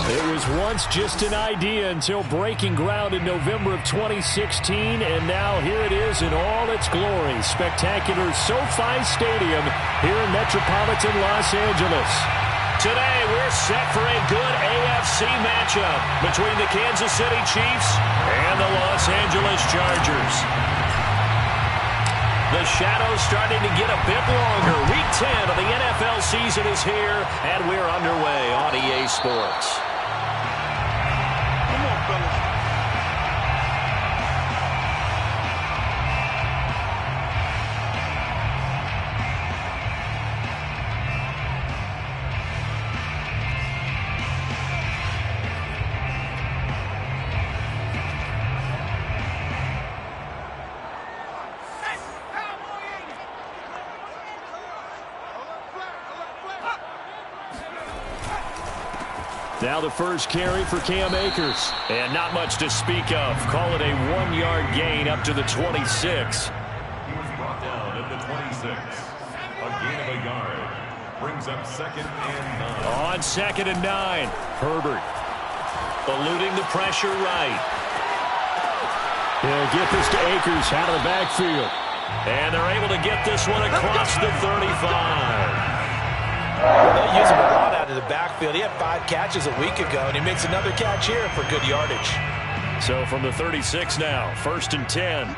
It was once just an idea until breaking ground in November of 2016, and now here it is in all its glory. Spectacular SoFi Stadium here in metropolitan Los Angeles. Today, we're set for a good AFC matchup between the Kansas City Chiefs and the Los Angeles Chargers. The shadow's starting to get a bit longer. Week 10 of the NFL season is here, and we're underway on EA Sports. Come on, fellas. Now the first carry for Cam Akers. And not much to speak of. Call it a 1-yard gain up to the 26. He was brought down at the 26. A gain of a yard. Brings up 2nd and 9. On 2nd and 9. Herbert eluding the pressure right. They'll get this to Akers out of the backfield. And they're able to get this one across the 35. Well, they use him a lot out of the backfield. He had 5 catches a week ago, and he makes another catch here for good yardage. So from the 36 now, 1st and 10.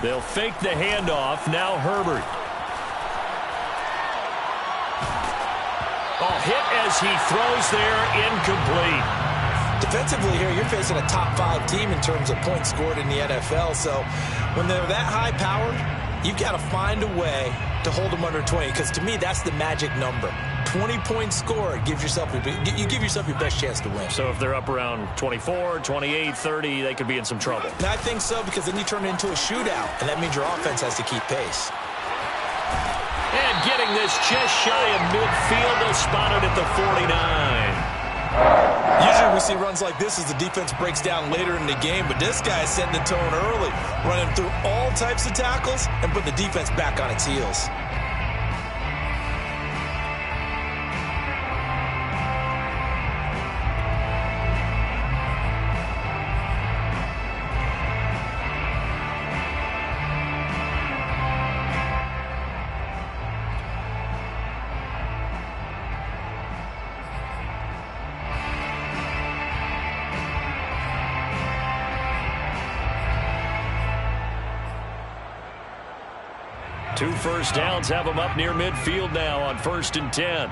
They'll fake the handoff. Now Herbert. Oh, hit as he throws there, incomplete. Defensively here, you're facing a top 5 team in terms of points scored in the NFL. So when they're that high-powered, you've got to find a way to hold them under 20, because to me, that's the magic number. 20 points scored, you give yourself your best chance to win. So if they're up around 24, 28, 30, they could be in some trouble. And I think so, because then you turn it into a shootout, and that means your offense has to keep pace. And getting this just shy of midfield, they'll spot it at the 49. Usually we see runs like this as the defense breaks down later in the game, but this guy is setting the tone early, running through all types of tackles and put the defense back on its heels. Two first downs have them up near midfield now on 1st and 10.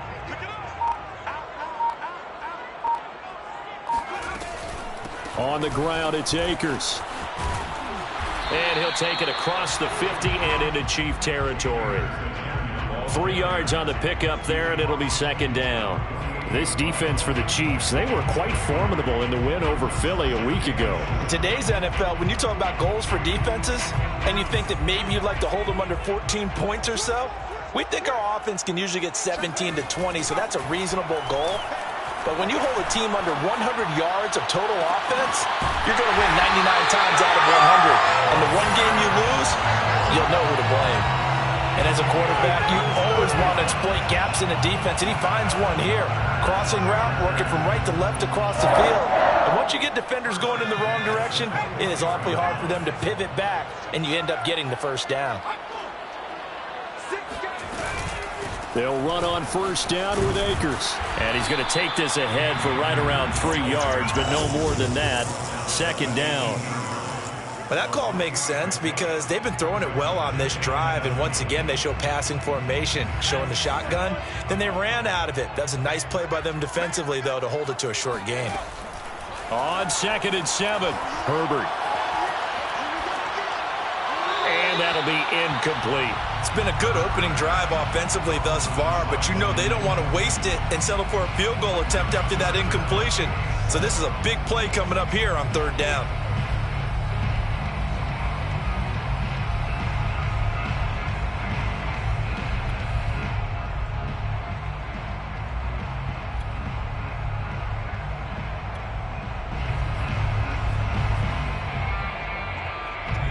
On the ground, it's Akers. And he'll take it across the 50 and into Chief territory. 3 yards on the pickup there, and it'll be 2nd down. This defense for the Chiefs, they were quite formidable in the win over Philly a week ago. In today's NFL, when you talk about goals for defenses, and you think that maybe you'd like to hold them under 14 points or so, we think our offense can usually get 17 to 20, so that's a reasonable goal. But when you hold a team under 100 yards of total offense, you're going to win 99 times out of 100. And the one game you lose, you'll know who to blame. And as a quarterback, you always want to exploit gaps in the defense, and he finds one here. Crossing route, working from right to left across the field. And once you get defenders going in the wrong direction, it is awfully hard for them to pivot back, and you end up getting the first down. They'll run on 1st down with Akers. And he's going to take this ahead for right around 3 yards, but no more than that. 2nd down. Well, that call makes sense because they've been throwing it well on this drive, and once again they show passing formation, showing the shotgun. Then they ran out of it. That's a nice play by them defensively, though, to hold it to a short game. On 2nd and 7, Herbert. And that'll be incomplete. It's been a good opening drive offensively thus far, but you know they don't want to waste it and settle for a field goal attempt after that incompletion. So this is a big play coming up here on 3rd down.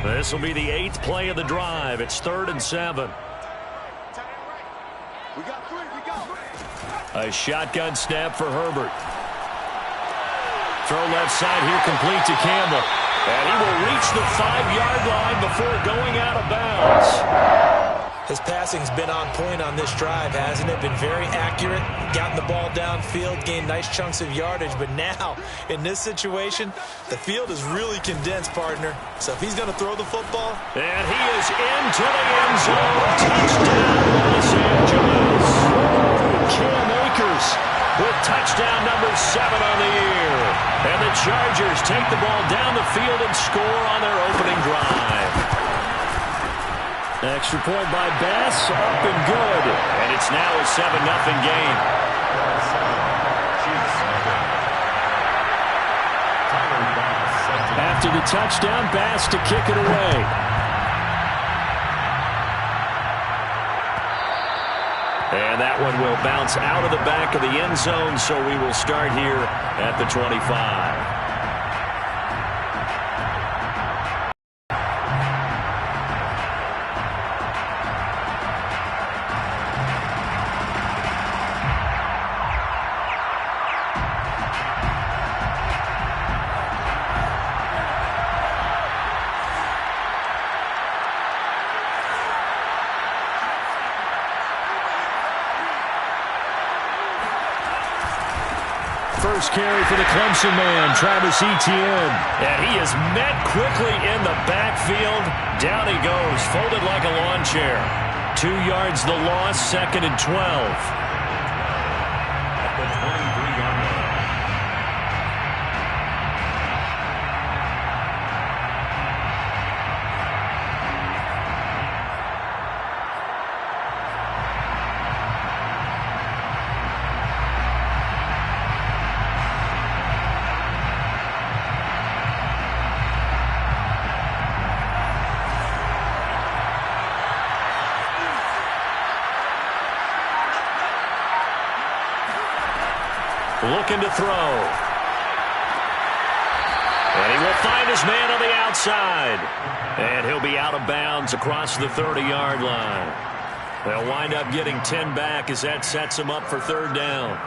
This will be the 8th play of the drive. It's 3rd and 7. We got 3. A shotgun snap for Herbert. Throw left side here, complete to Campbell. And he will reach the 5-yard line before going out of bounds. His passing's been on point on this drive, hasn't it? Been very accurate, gotten the ball downfield, gained nice chunks of yardage. But now, in this situation, the field is really condensed, partner. So if he's going to throw the football. And he is into the end zone. Touchdown, Los Angeles. Cam Akers with touchdown number 7 on the year. And the Chargers take the ball down the field and score on their opening drive. Extra point by Bass, up and good. And it's now a 7-0 game. After the touchdown, Bass to kick it away. And that one will bounce out of the back of the end zone, so we will start here at the 25. First carry for the Clemson man, Travis Etienne. And he is met quickly in the backfield. Down he goes, folded like a lawn chair. 2 yards the loss, 2nd and 12. At the 23-yard line. Looking to throw. And he will find his man on the outside. And he'll be out of bounds across the 30-yard line. They'll wind up getting 10 back as that sets him up for 3rd down.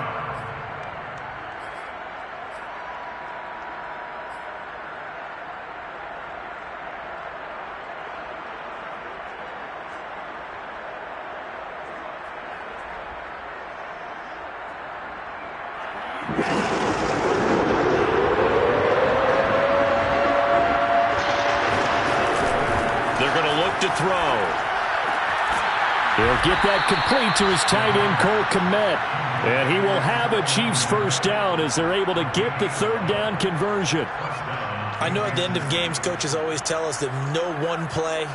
To throw. He'll get that complete to his tight end, Cole Kmet. And he will have a Chiefs first down as they're able to get the 3rd down conversion. I know at the end of games, coaches always tell us that no one play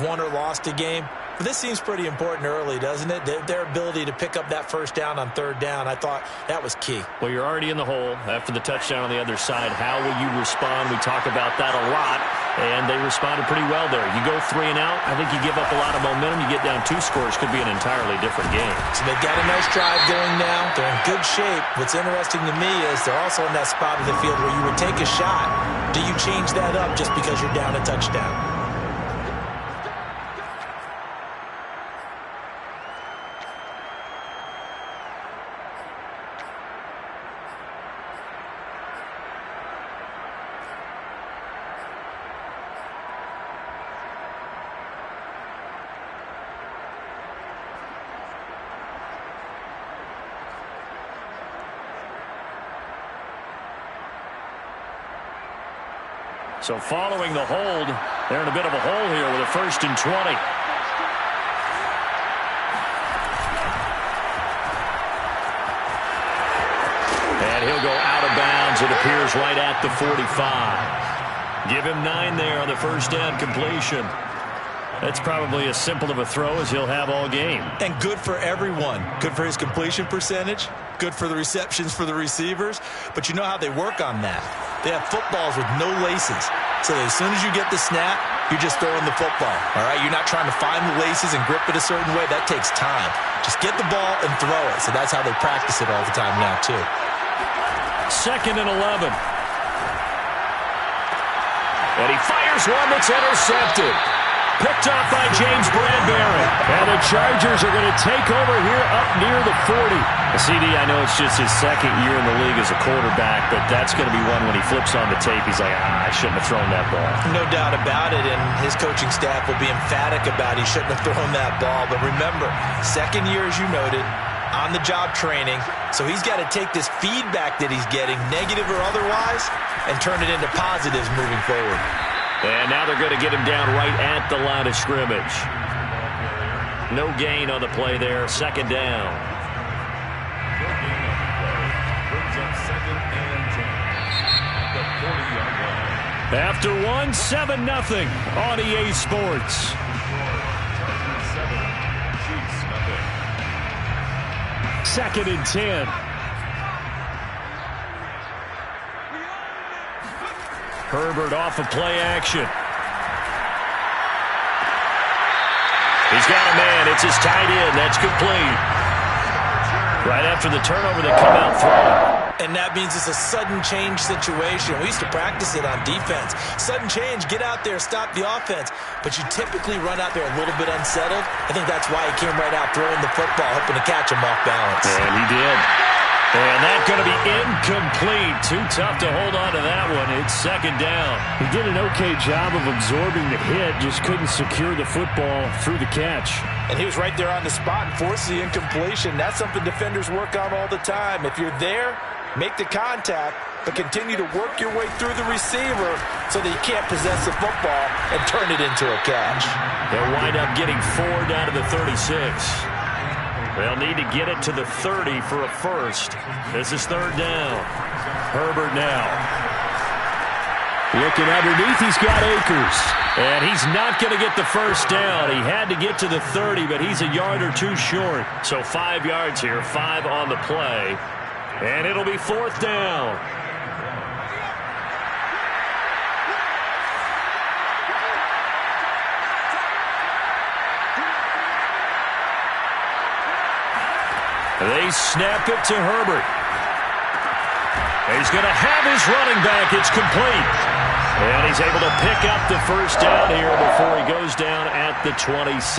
won or lost a game. But this seems pretty important early, doesn't it? Their ability to pick up that first down on 3rd down, I thought that was key. Well, you're already in the hole after the touchdown on the other side. How will you respond? We talk about that a lot, and they responded pretty well there. You go 3 and out, I think you give up a lot of momentum. You get down 2 scores, could be an entirely different game. So they've got a nice drive going now. They're in good shape. What's interesting to me is they're also in that spot of the field where you would take a shot. Do you change that up just because you're down a touchdown? So following the hold, they're in a bit of a hole here with a 1st and 20. And he'll go out of bounds, it appears, right at the 45. Give him 9 there on the 1st down completion. That's probably as simple of a throw as he'll have all game. And good for everyone. Good for his completion percentage. Good for the receptions for the receivers. But you know how they work on that. They have footballs with no laces. So as soon as you get the snap, you're just throwing the football. All right? You're not trying to find the laces and grip it a certain way. That takes time. Just get the ball and throw it. So that's how they practice it all the time now, too. 2nd and 11. And he fires one that's intercepted. Picked Picked off by James Bradbury. And the Chargers are going to take over here up near the 40. CD, I know it's just his second year in the league as a quarterback, but that's going to be one when he flips on the tape, he's like, I shouldn't have thrown that ball. No doubt about it, and his coaching staff will be emphatic about he shouldn't have thrown that ball. But remember, second year, as you noted, on-the-job training, so he's got to take this feedback that he's getting, negative or otherwise, and turn it into positives moving forward. And now they're going to get him down right at the line of scrimmage. No gain on the play there, second down. No gain on the play. Brings up second and 10 at the 40-yard line. After one, 7-0 on EA Sports. Chargers 7, Chiefs nothing. Second and 10. Herbert off of play action. He's got a man. It's his tight end. That's complete. Right after the turnover, they come out throwing. And that means it's a sudden change situation. We used to practice it on defense. Sudden change, get out there, stop the offense. But you typically run out there a little bit unsettled. I think that's why he came right out throwing the football, hoping to catch him off balance. And he did. And that's going to be incomplete. Too tough to hold on to that one. It's second down. He did an okay job of absorbing the hit, just couldn't secure the football through the catch. And he was right there on the spot and forced the incompletion. That's something defenders work on all the time. If you're there, make the contact, but continue to work your way through the receiver so that you can't possess the football and turn it into a catch. They'll wind up getting 4 down to the 36. They'll need to get it to the 30 for a first. This is third down. Herbert now. Looking underneath, he's got Akers. And he's not going to get the first down. He had to get to the 30, but he's a yard or two short. So 5 yards here, 5 on the play. And it'll be fourth down. They snap it to Herbert. He's going to have his running back. It's complete. And he's able to pick up the first down here before he goes down at the 26.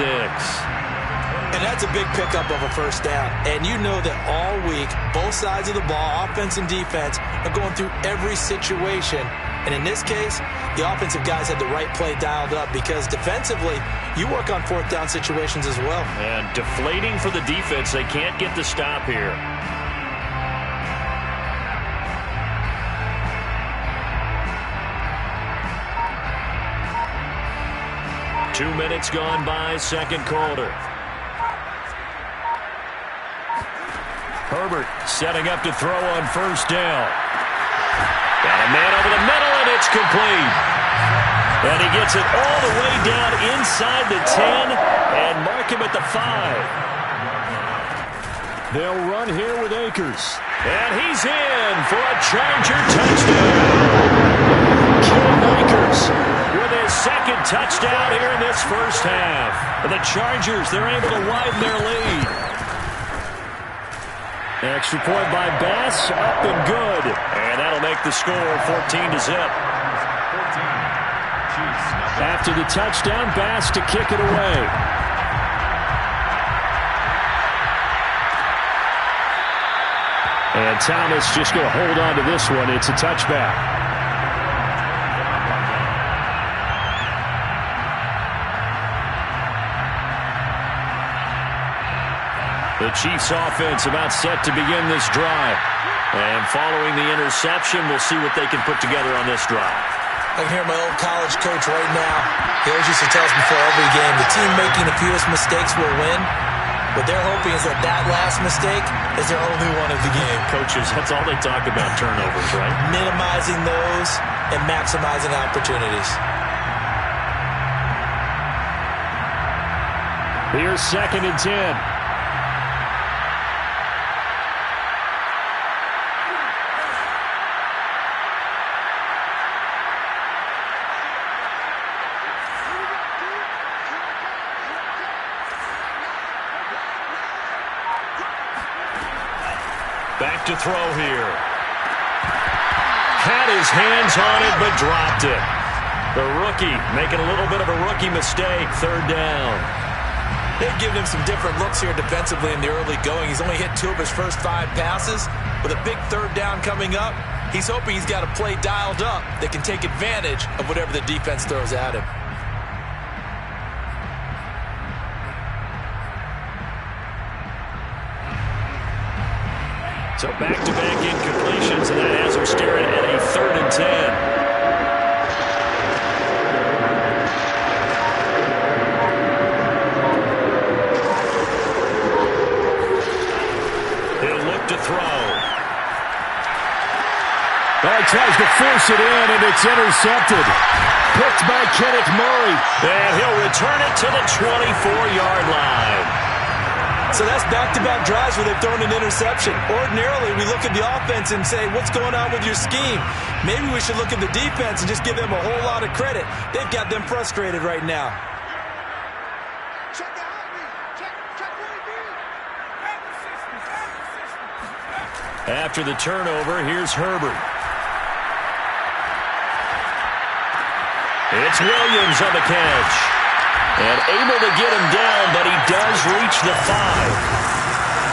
And that's a big pickup of a first down. And you know that all week, both sides of the ball, offense and defense, are going through every situation. And in this case, the offensive guys had the right play dialed up because defensively, you work on fourth down situations as well. And deflating for the defense. They can't get the stop here. Two minutes gone by, second quarter. Herbert setting up to throw on first down. Got a man over the middle, and it's complete. And he gets it all the way down inside the 10 and mark him at the 5. They'll run here with Akers. And he's in for a Charger touchdown. Cam Akers with his second touchdown here in this first half. The Chargers, they're able to widen their lead. Extra point by Bass, up and good. And that'll make the score 14-0. After the touchdown, Bass to kick it away. And Thomas just going to hold on to this one. It's a touchback. The Chiefs offense about set to begin this drive. And following the interception, we'll see what they can put together on this drive. I can hear my old college coach right now. He always used to tell us before every game, the team making the fewest mistakes will win. What they're hoping is that that last mistake is their only one of the game. Coaches, that's all they talk about, turnovers, right? Minimizing those and maximizing opportunities. Here's second and 10. Back to throw here. Had his hands on it, but dropped it. The rookie making a little bit of a rookie mistake, third down. They've given him some different looks here defensively in the early going. He's only hit 2 of his first 5 passes. With a big third down coming up, he's hoping he's got a play dialed up that can take advantage of whatever the defense throws at him. So back-to-back incompletions, and that has him staring at a 3rd and 10. To throw. He tries to force it in, and it's intercepted. Picked by Kenneth Murray. And he'll return it to the 24-yard line. So that's back-to-back drives where they've thrown an interception. Ordinarily, we look at the offense and say, what's going on with your scheme? Maybe we should look at the defense and just give them a whole lot of credit. They've got them frustrated right now. After the turnover, here's Herbert. It's Williams on the catch. And able to get him down, but he does reach the 5.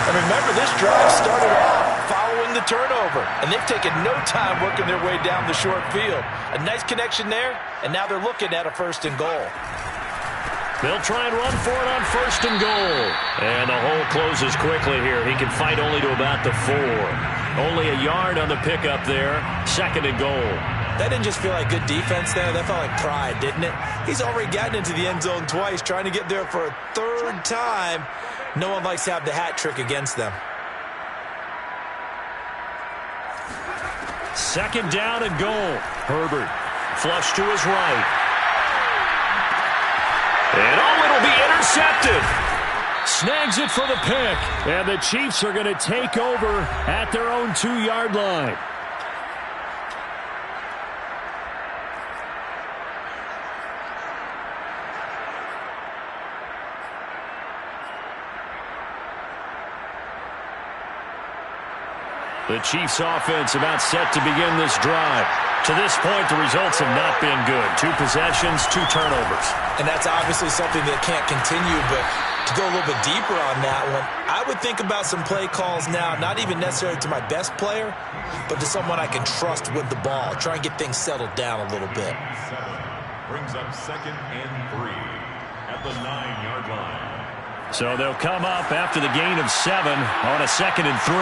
And remember, this drive started off following the turnover. And they've taken no time working their way down the short field. A nice connection there, and now they're looking at a 1st and goal. They'll try and run for it on 1st and goal. And the hole closes quickly here. He can fight only to about the 4. Only a yard on the pickup there. 2nd and goal. That didn't just feel like good defense there. That felt like pride, didn't it? He's already gotten into the end zone twice, trying to get there for a 3rd time. No one likes to have the hat trick against them. 2nd down and goal. Herbert flush to his right. And it'll be intercepted. Snags it for the pick. And the Chiefs are going to take over at their own 2-yard line. The Chiefs offense about set to begin this drive. To this point, the results have not been good. 2 possessions, 2 turnovers. And that's obviously something that can't continue, but to go a little bit deeper on that one, I would think about some play calls now, not even necessarily to my best player, but to someone I can trust with the ball. Try and get things settled down a little bit. 7 brings up 2nd and 3 at the 9-yard line. So they'll come up after the gain of 7 on a 2nd and 3.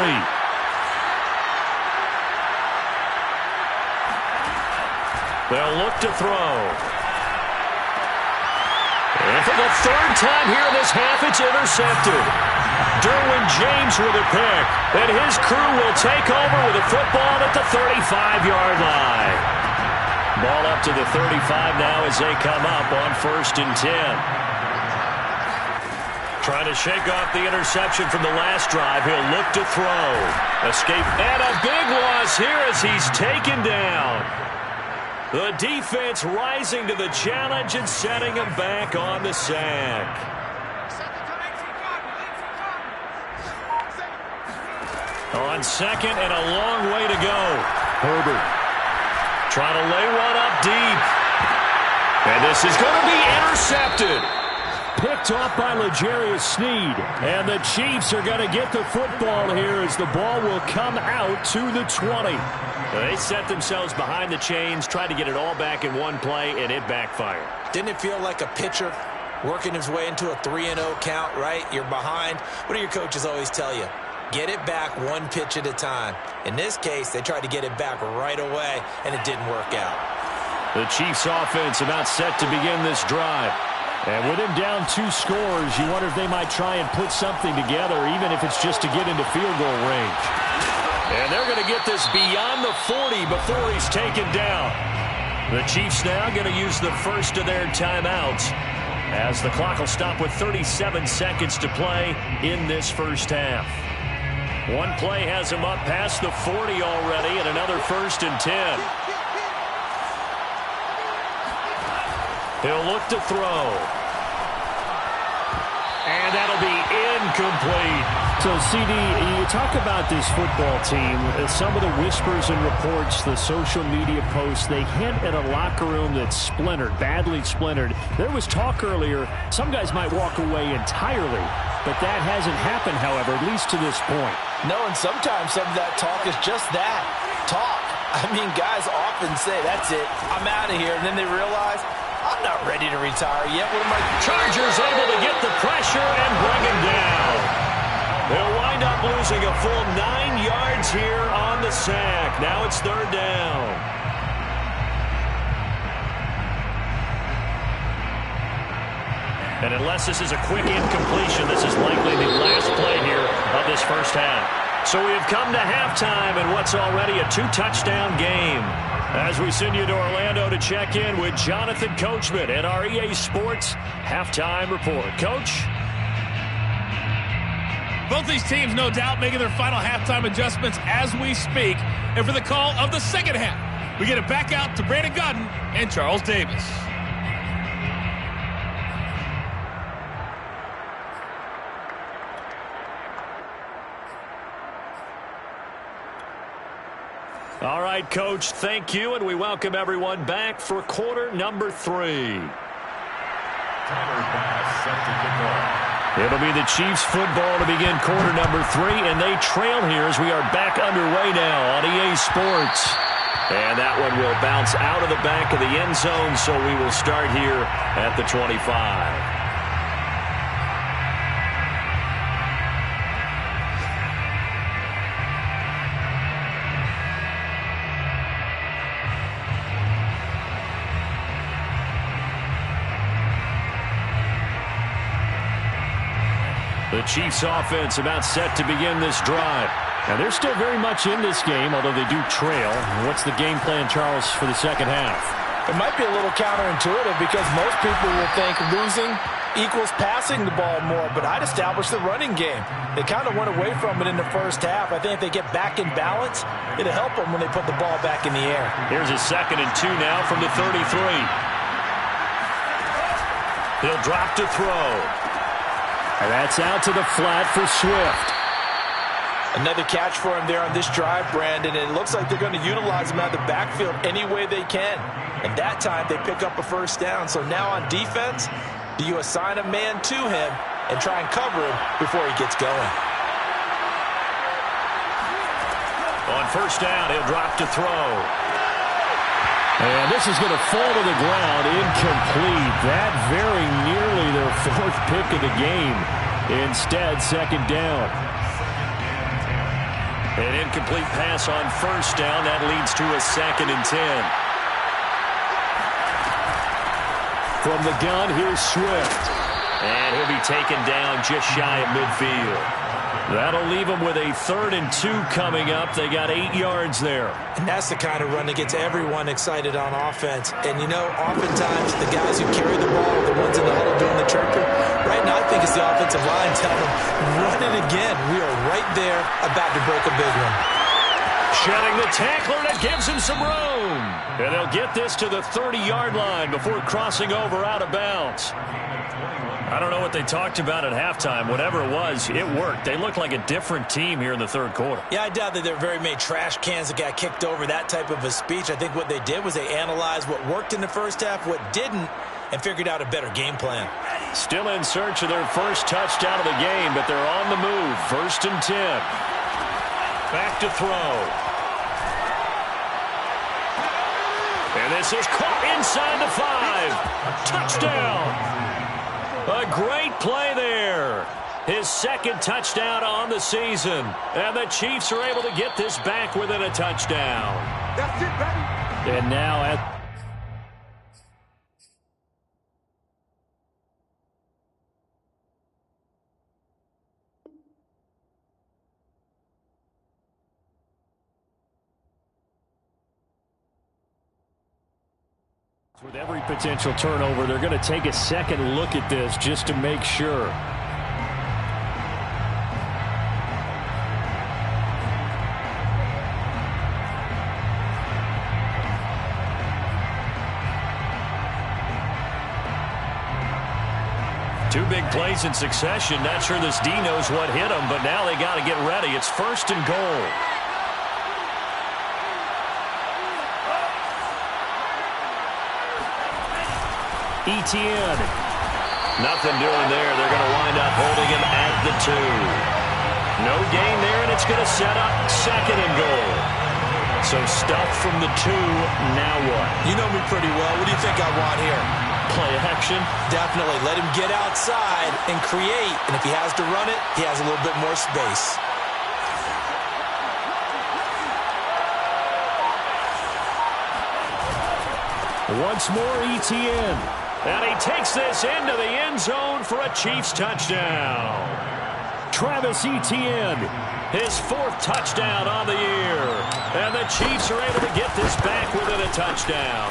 They'll look to throw. And for the 3rd time here in this half, it's intercepted. Derwin James with a pick. And his crew will take over with a football at the 35-yard line. Ball up to the 35 now as they come up on 1st and 10. Trying to shake off the interception from the last drive. He'll look to throw. Escape. And a big loss here as he's taken down. The defense rising to the challenge and setting him back on the sack. On 2nd and a long way to go. Herbert trying to lay one up deep. And this is going to be intercepted. Picked off by L'Jarius Sneed. And the Chiefs are going to get the football here as the ball will come out to the 20. They set themselves behind the chains, tried to get it all back in one play, and it backfired. Didn't it feel like a pitcher working his way into a 3-0 count, right? You're behind. What do your coaches always tell you? Get it back 1 pitch at a time. In this case, they tried to get it back right away, and it didn't work out. The Chiefs offense about set to begin this drive. And with him down 2 scores, you wonder if they might try and put something together, even if it's just to get into field goal range. And they're going to get this beyond the 40 before he's taken down. The Chiefs now going to use the first of their timeouts as the clock will stop with 37 seconds to play in this first half. One play has him up past the 40 already, and another 1st and 10. He'll look to throw. And that'll be incomplete. So, CD, you talk about this football team, some of the whispers and reports, the social media posts, they hint at a locker room that's splintered, badly splintered. There was talk earlier, some guys might walk away entirely, but that hasn't happened, however, at least to this point. No, and sometimes some of that talk is just that, talk. I mean, guys often say, that's it, I'm out of here, and then they realize, I'm not ready to retire yet. What am I? Chargers able to get the pressure and bring him down. They'll wind up losing a full 9 yards here on the sack. Now it's 3rd down. And unless this is a quick incompletion, this is likely the last play here of this first half. So we have come to halftime in what's already a 2-touchdown game. As we send you to Orlando to check in with Jonathan Coachman at our EA Sports Halftime Report. Coach? Both these teams, no doubt, making their final halftime adjustments as we speak. And for the call of the second half, we get it back out to Brandon Gaudin and Charles Davis. All right, Coach, thank you, and we welcome everyone back for quarter number 3. Tyler Bass set to kick off. It'll be the Chiefs football to begin quarter number 3, and they trail here as we are back underway now on EA Sports. And that one will bounce out of the back of the end zone, so we will start here at the 25. The Chiefs offense about set to begin this drive. And they're still very much in this game, although they do trail. What's the game plan, Charles, for the second half? It might be a little counterintuitive because most people will think losing equals passing the ball more, but I'd establish the running game. They kind of went away from it in the first half. I think if they get back in balance, it'll help them when they put the ball back in the air. Here's a 2nd and 2 now from the 33. He'll drop to throw. And that's out to the flat for Swift. Another catch for him there on this drive, Brandon, and it looks like they're going to utilize him out of the backfield any way they can. And that time they pick up a first down. So now on defense, do you assign a man to him and try and cover him before he gets going? On first down, he'll drop to throw. And this is going to fall to the ground, incomplete. That very nearly their 4th pick of the game. Instead, 2nd down. An incomplete pass on first down. That leads to a 2nd and 10. From the gun, here's Swift. And he'll be taken down just shy of midfield. That'll leave them with a 3rd and 2 coming up. They got 8 yards there. And that's the kind of run that gets everyone excited on offense. And, you know, oftentimes the guys who carry the ball are the ones in the huddle doing the chirping. Right now I think it's the offensive line telling them, run it again. We are right there about to break a big one. Shedding the tackler, that gives him some room. And they'll get this to the 30-yard line before crossing over out of bounds. I don't know what they talked about at halftime. Whatever it was, it worked. They look like a different team here in the 3rd quarter. Yeah, I doubt that there are very many trash cans that got kicked over, that type of a speech. I think what they did was they analyzed what worked in the first half, what didn't, and figured out a better game plan. Still in search of their first touchdown of the game, but they're on the move. 1st and 10. Back to throw. And this is caught inside the 5. Touchdown. A great play there. His 2nd touchdown on the season. And the Chiefs are able to get this back within a touchdown. That's it, baby. And now at with every potential turnover, they're going to take a second look at this just to make sure. Two big plays in succession. Not sure this D knows what hit him, but now they got to get ready. It's 1st and goal. Etienne. Nothing doing there. They're going to wind up holding him at the 2. No gain there, and it's going to set up 2nd and goal. So stuff from the 2. Now what? You know me pretty well. What do you think I want here? Play action? Definitely. Let him get outside and create. And if he has to run it, he has a little bit more space. Once more, Etienne. And he takes this into the end zone for a Chiefs touchdown. Travis Etienne, his 4th touchdown on the year. And the Chiefs are able to get this back within a touchdown.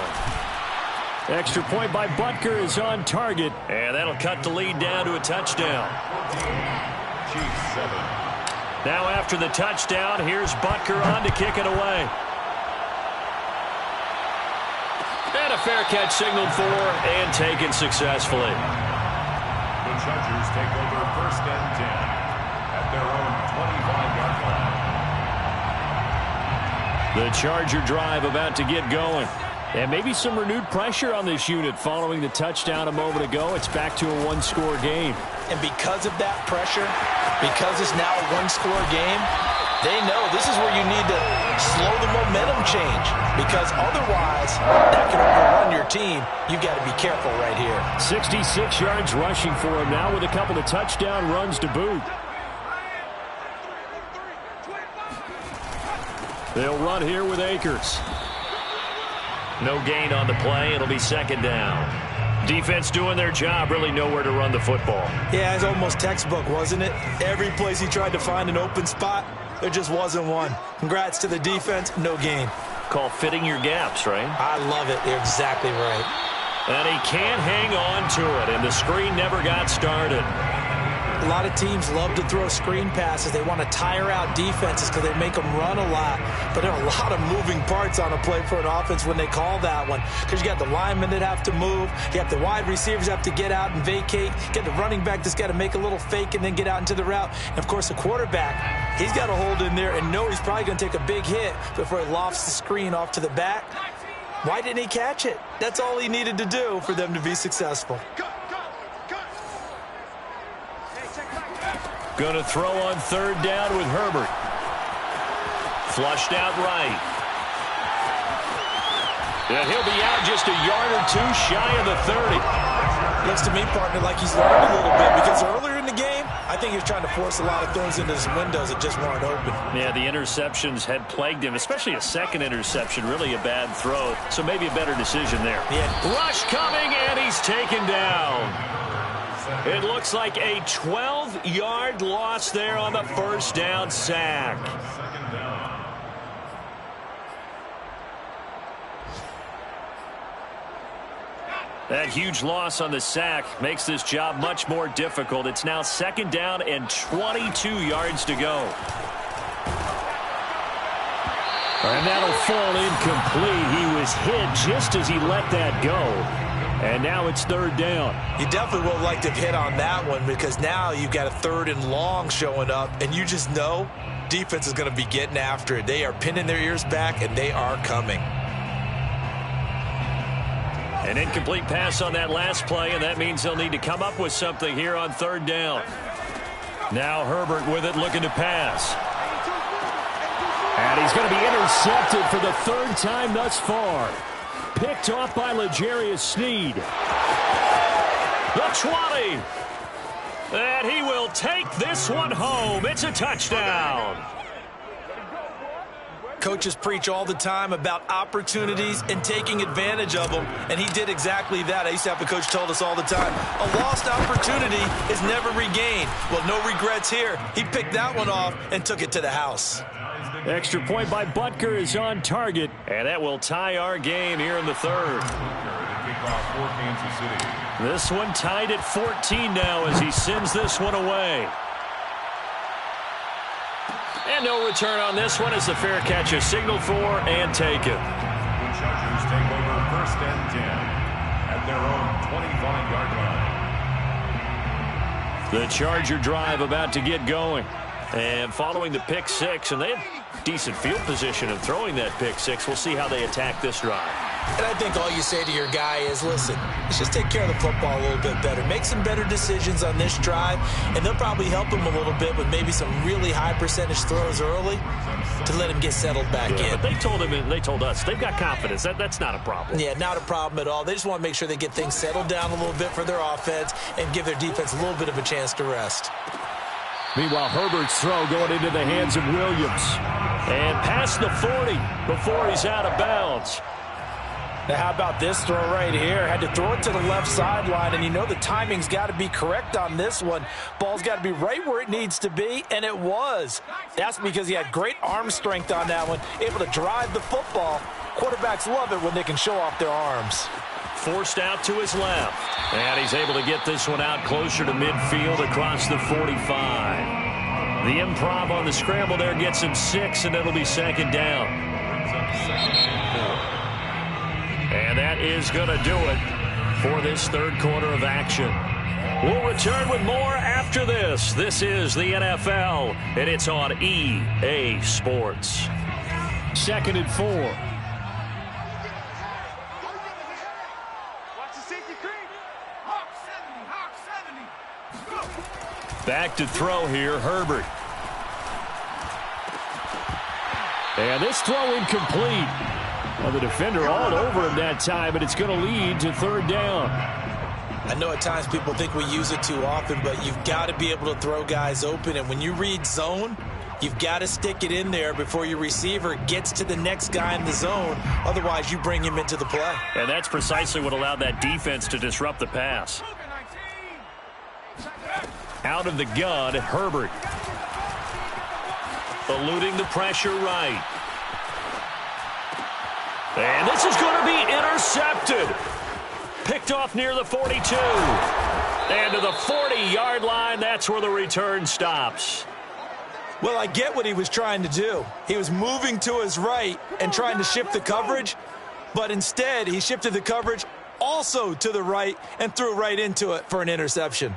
Extra point by Butker is on target. And that'll cut the lead down to a touchdown. Chiefs 7. Now after the touchdown, here's Butker on to kick it away. And a fair catch signaled for and taken successfully. The Chargers take over 1st and 10 at their own 25-yard line. The Charger drive about to get going. And maybe some renewed pressure on this unit following the touchdown a moment ago. It's back to a 1-score game. And because of that pressure, because it's now a 1-score game, they know this is where you need to slow the momentum change. Because otherwise, that can overrun your team. You've got to be careful right here. 66 yards rushing for him now with a couple of touchdown runs to boot. They'll run here with Akers. No gain on the play. It'll be 2nd down. Defense doing their job, really nowhere to run the football. Yeah, it's almost textbook, wasn't it? Every place he tried to find an open spot, there just wasn't one. Congrats to the defense, no gain. Called fitting your gaps, right? I love it. You're exactly right. And he can't hang on to it, and the screen never got started. A lot of teams love to throw screen passes. They want to tire out defenses because they make them run a lot. But there are a lot of moving parts on a play for an offense when they call that one. Because you got the linemen that have to move. You have the wide receivers have to get out and vacate. You got the running back that's got to make a little fake and then get out into the route. And, of course, the quarterback, he's got to hold in there and know he's probably going to take a big hit before he lofts the screen off to the back. Why didn't he catch it? That's all he needed to do for them to be successful. Going to throw on 3rd down with Herbert. Flushed out right. And he'll be out just a yard or 2 shy of the 30. Looks to me, partner, like he's learned a little bit because earlier in the game, I think he was trying to force a lot of throws into his windows that just weren't open. Yeah, the interceptions had plagued him, especially a 2nd interception, really a bad throw. So maybe a better decision there. Yeah. Rush coming, and he's taken down. It looks like a 12-yard loss there on the 1st down sack. That huge loss on the sack makes this job much more difficult. It's now 2nd down and 22 yards to go. And that'll fall incomplete. He was hit just as he let that go. And now it's 3rd down. You definitely would have liked to have hit on that one because now you've got a 3rd and long showing up, and you just know defense is going to be getting after it. They are pinning their ears back, and they are coming. An incomplete pass on that last play, and that means they'll need to come up with something here on 3rd down. Now Herbert with it, looking to pass. And he's going to be intercepted for the 3rd time thus far. Picked off by L'Jarius Sneed. The 20. And he will take this one home. It's a touchdown. Coaches preach all the time about opportunities and taking advantage of them, and he did exactly that. I used to have a coach told us all the time, a lost opportunity is never regained. Well, no regrets here. He picked that one off and took it to the house. Extra point by Butker is on target, and that will tie our game here in the 3rd. This one tied at 14 now as he sends this one away. And no return on this one as the fair catch is signaled for and taken. The Chargers take over 1st and 10 at their own 25-yard line. The Charger drive about to get going. And following the pick six, and they have decent field position of throwing that pick six. We'll see how they attack this drive. And I think all you say to your guy is, listen, let's just take care of the football a little bit better. Make some better decisions on this drive, and they'll probably help him a little bit with maybe some really high percentage throws early to let him get settled back in. But they told him, and they told us, they've got confidence. That's not a problem. Yeah, not a problem at all. They just want to make sure they get things settled down a little bit for their offense and give their defense a little bit of a chance to rest. Meanwhile, Herbert's throw going into the hands of Williams. And past the 40 before he's out of bounds. Now, how about this throw right here? Had to throw it to the left sideline, and you know the timing's got to be correct on this one. Ball's got to be right where it needs to be, and it was. That's because he had great arm strength on that one, able to drive the football. Quarterbacks love it when they can show off their arms. Forced out to his left. And he's able to get this one out closer to midfield across the 45. The improv on the scramble there gets him 6, and it'll be second down. And that is going to do it for this third quarter of action. We'll return with more after this. This is the NFL, and it's on EA Sports. 2nd and 4. Back to throw here, Herbert. And this throw incomplete. Well, the defender all over him that time, but it's going to lead to third down. I know at times people think we use it too often, but you've got to be able to throw guys open. And when you read zone, you've got to stick it in there before your receiver gets to the next guy in the zone. Otherwise, you bring him into the play. And that's precisely what allowed that defense to disrupt the pass. Out of the gun, Herbert. Eluding the pressure right. And this is going to be intercepted. Picked off near the 42. And to the 40-yard line, that's where the return stops. Well, I get what he was trying to do. He was moving to his right and trying to shift the coverage, but instead he shifted the coverage also to the right and threw right into it for an interception.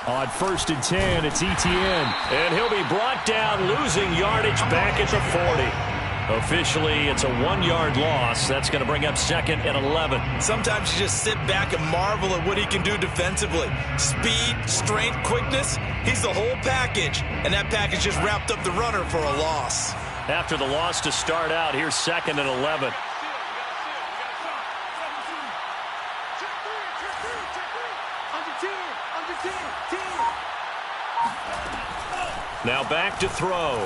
On 1st and 10, it's Etienne. And he'll be brought down, losing yardage back at the 40. Officially, it's a 1-yard loss. That's going to bring up 2nd and 11. Sometimes you just sit back and marvel at what he can do defensively. Speed, strength, quickness, he's the whole package. And that package just wrapped up the runner for a loss. After the loss to start out, here's 2nd and 11. Now back to throw.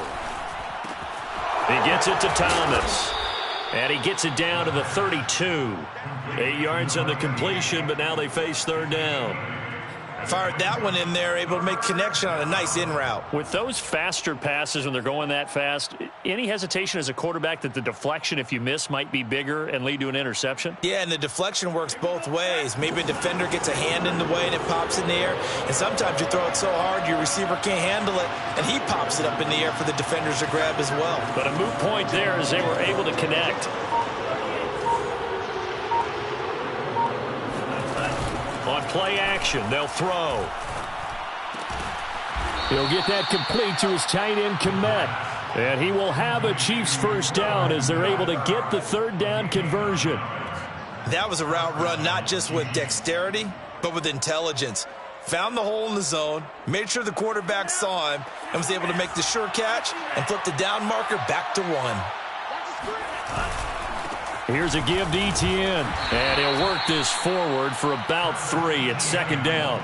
He gets it to Thomas. And he gets it down to the 32. 8 yards on the completion, but now they face third down. Fired that one in there, able to make connection on a nice in route. With those faster passes when they're going that fast, any hesitation as a quarterback that the deflection, if you miss, might be bigger and lead to an interception? Yeah, and the deflection works both ways. Maybe a defender gets a hand in the way and it pops in the air. And sometimes you throw it so hard your receiver can't handle it, and he pops it up in the air for the defenders to grab as well. But a moot point there as they were able to connect. On play action, they'll throw. He'll get that complete to his tight end, Kmet. And he will have a Chiefs first down as they're able to get the third down conversion. That was a route run not just with dexterity, but with intelligence. Found the hole in the zone, made sure the quarterback saw him, and was able to make the sure catch and flip the down marker back to 1. Here's a give to Etienne, and he'll work this forward for about 3 at 2nd down.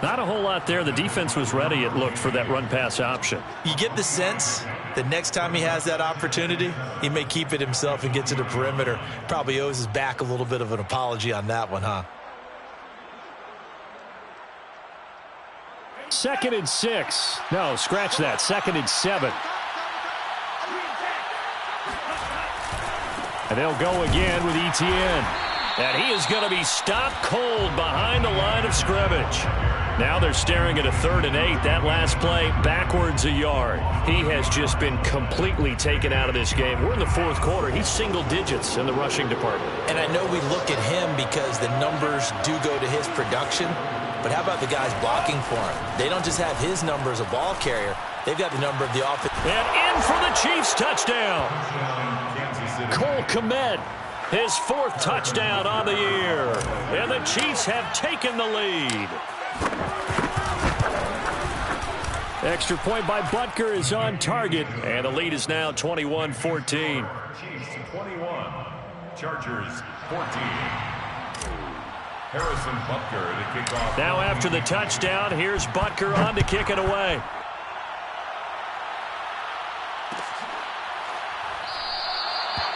Not a whole lot there. The defense was ready, it looked, for that run-pass option. You get the sense that next time he has that opportunity, he may keep it himself and get to the perimeter. Probably owes his back a little bit of an apology on that one, huh? 2nd and 6. No, scratch that. 2nd and 7. And they'll go again with Etienne. And he is going to be stopped cold behind the line of scrimmage. Now they're staring at a 3rd and 8. That last play, backwards a yard. He has just been completely taken out of this game. We're in the 4th quarter. He's single digits in the rushing department. And I know we look at him because the numbers do go to his production. But how about the guys blocking for him? They don't just have his number as a ball carrier. They've got the number of the offense. And in for the Chiefs touchdown. Cole Kmet, his 4th touchdown on the year. And the Chiefs have taken the lead. Extra point by Butker is on target. And the lead is now 21-14. Chiefs 21, Chargers 14. Harrison Butker to kick off. Now after the touchdown, here's Butker on to kick it away.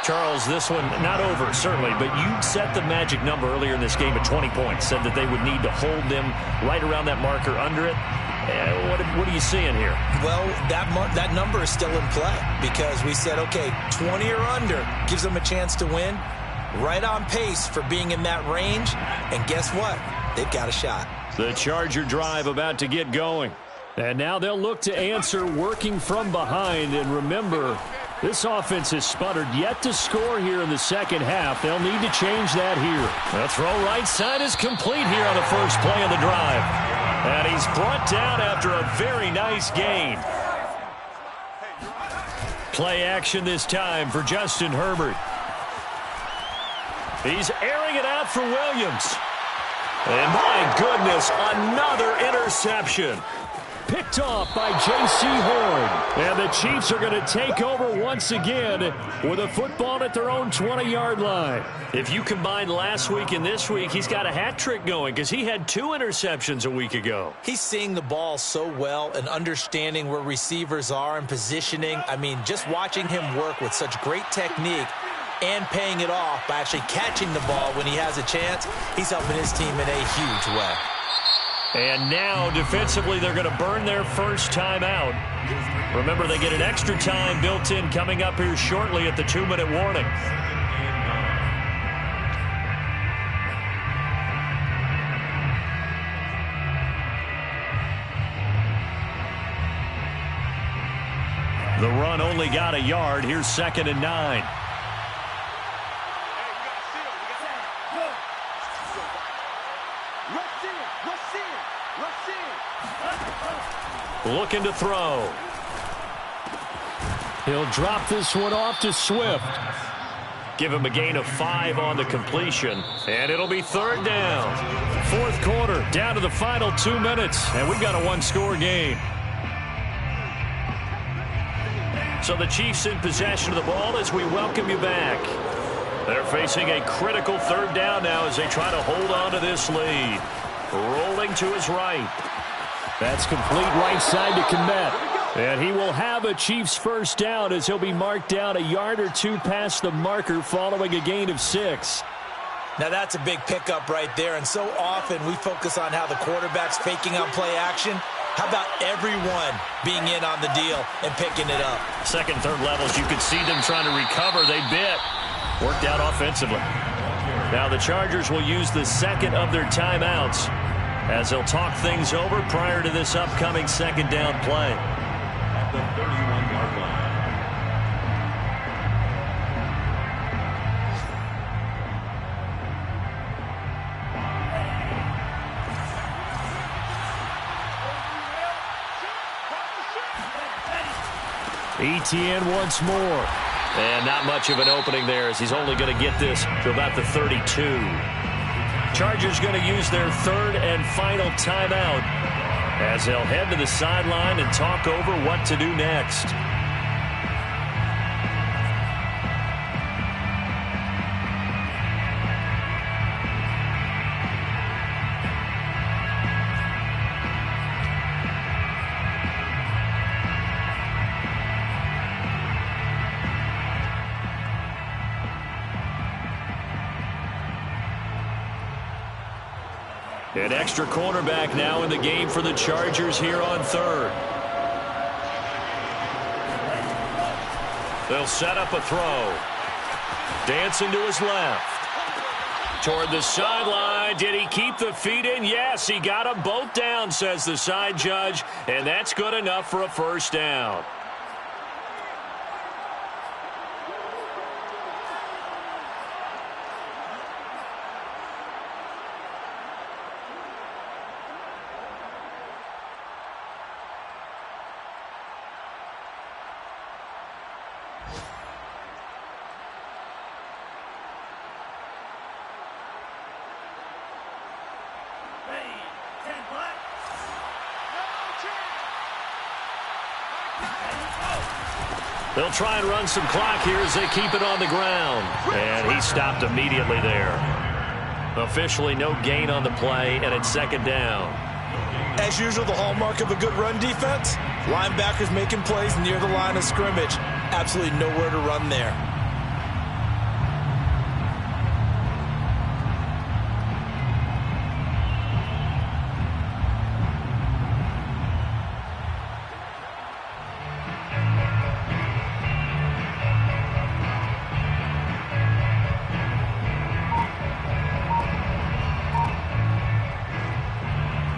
Charles, this one not over, certainly, but you set the magic number earlier in this game at 20 points. Said that they would need to hold them right around that marker under it. What are you seeing here? Well, that number is still in play because we said, okay, 20 or under gives them a chance to win. Right on pace for being in that range. And guess what? They've got a shot. The Charger drive about to get going. And now they'll look to answer working from behind. And remember, this offense has sputtered yet to score here in the second half. They'll need to change that here. The throw right side is complete here on the first play of the drive. And he's brought down after a very nice gain. Play action this time for Justin Herbert. He's airing it out for Williams. And my goodness, another interception. Picked off by J.C. Horn. And the Chiefs are going to take over once again with a football at their own 20-yard line. If you combine last week and this week, he's got a hat trick going because he had 2 interceptions a week ago. He's seeing the ball so well and understanding where receivers are and positioning. I mean, just watching him work with such great technique and paying it off by actually catching the ball when he has a chance, he's helping his team in a huge way. And now, defensively, they're going to burn their first time out. Remember, they get an extra time built in coming up here shortly at the 2-minute warning. The run only got a yard. Here's 2nd and 9. Looking to throw. He'll drop this one off to Swift. Give him a gain of 5 on the completion. And it'll be 3rd down. 4th quarter, down to the final 2 minutes. And we've got a 1-score game. So the Chiefs in possession of the ball as we welcome you back. They're facing a critical 3rd down now as they try to hold on to this lead. Rolling to his right. That's complete right side to Kmet. And he will have a Chiefs first down as he'll be marked down a yard or 2 past the marker following a gain of 6. Now that's a big pickup right there, and so often we focus on how the quarterback's faking on play action. How about everyone being in on the deal and picking it up? 2nd, 3rd levels, you could see them trying to recover. They bit. Worked out offensively. Now the Chargers will use the 2nd of their timeouts as they'll talk things over prior to this upcoming 2nd down play. At the 31-yard line. Etienne once more. And not much of an opening there as he's only going to get this to about the 32. Chargers going to use their 3rd and final timeout as they'll head to the sideline and talk over what to do next. An extra cornerback now in the game for the Chargers here on 3rd. They'll set up a throw. Dancing to his left. Toward the sideline. Did he keep the feet in? Yes, he got them both down, says the side judge, and that's good enough for a first down. They'll try and run some clock here as they keep it on the ground. And he stopped immediately there. Officially no gain on the play, and it's second down. As usual, the hallmark of a good run defense, linebackers making plays near the line of scrimmage. Absolutely nowhere to run there.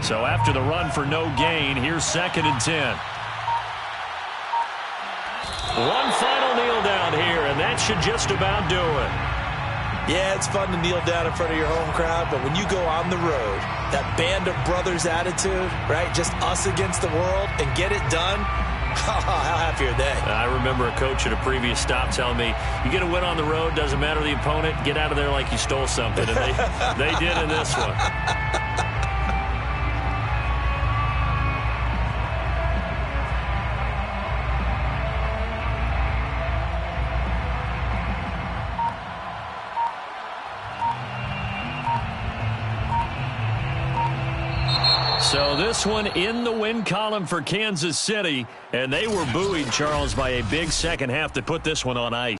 So after the run for no gain, here's 2nd and 10. One final kneel down here, and that should just about do it. Yeah, it's fun to kneel down in front of your home crowd, but when you go on the road, that band of brothers attitude, right, just us against the world, and get it done, how happy are they? I remember a coach at a previous stop telling me, you get a win on the road, doesn't matter the opponent, get out of there like you stole something, and they did in this one. So this one in the win column for Kansas City, and they were buoyed, Charles, by a big second half that put this one on ice.